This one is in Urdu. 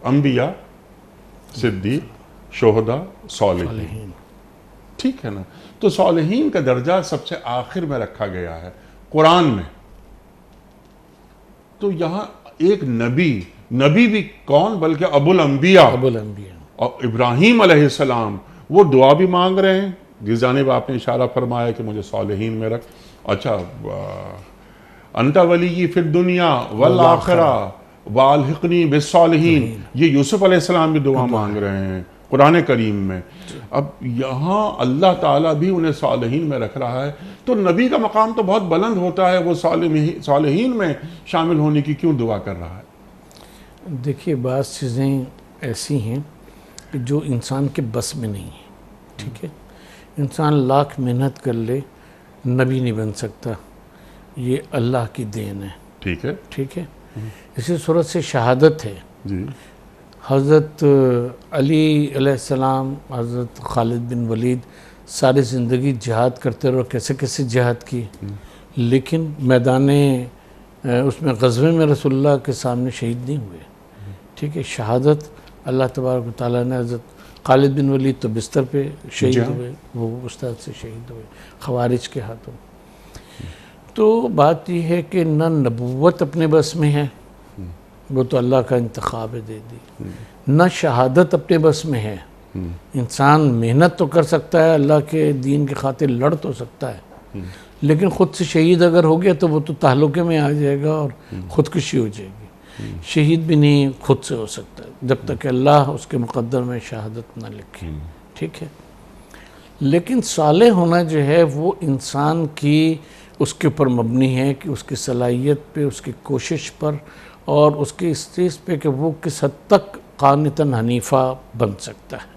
انبیاء، صدیق، شہداء، صالحین، ٹھیک ہے نا؟ تو صالحین کا درجہ سب سے آخر میں رکھا گیا ہے قرآن میں. تو یہاں ایک نبی بھی کون بلکہ ابو الانبیاء اور ابراہیم علیہ السلام، وہ دعا بھی مانگ رہے ہیں جس جانب آپ نے اشارہ فرمایا کہ مجھے صالحین میں رکھ. اچھا، انت ولی فی الدنیا والآخرہ والحقنی بالصالحین، یہ یوسف علیہ السلام بھی دعا مانگ رہے ہیں قرآن کریم میں. اب یہاں اللہ تعالیٰ بھی انہیں صالحین میں رکھ رہا ہے، تو نبی کا مقام تو بہت بلند ہوتا ہے، وہ صالحین میں شامل ہونے کی کیوں دعا کر رہا ہے؟ دیکھیے، بعض چیزیں ایسی ہیں کہ جو انسان کے بس میں نہیں ہیں. ٹھیک ہے، انسان لاکھ محنت کر لے نبی نہیں بن سکتا، یہ اللہ کی دین ہے. ٹھیک ہے. اسی صورت سے شہادت ہے. حضرت علی علیہ السلام، حضرت خالد بن ولید ساری زندگی جہاد کرتے رہے، کیسے کیسے جہاد کی، لیکن میدان اس میں غزوے میں رسول اللہ کے سامنے شہید نہیں ہوئے. ٹھیک ہے. شہادت اللہ تبارک و تعالیٰ نے، حضرت خالد بن ولید تو بستر پہ شہید ہوئے، وہ استاد سے شہید ہوئے خوارج کے ہاتھوں. تو بات یہ ہے کہ نہ نبوت اپنے بس میں ہے، وہ تو اللہ کا انتخاب ہے، دے دی. نہ شہادت اپنے بس میں ہے. انسان محنت تو کر سکتا ہے، اللہ کے دین کی خاطر لڑ تو سکتا ہے، لیکن خود سے شہید اگر ہو گیا تو وہ تو تہلکے میں آ جائے گا اور خودکشی ہو جائے گی. شہید بھی نہیں خود سے ہو سکتا جب تک کہ اللہ اس کے مقدر میں شہادت نہ لکھے. ٹھیک ہے. لیکن صالح ہونا جو ہے وہ انسان کی اس کے اوپر مبنی ہے کہ اس کی صلاحیت پہ، اس کی کوشش پر، اور اس کی اس چیز پہ کہ وہ کس حد تک قانتاً حنیفہ بن سکتا ہے.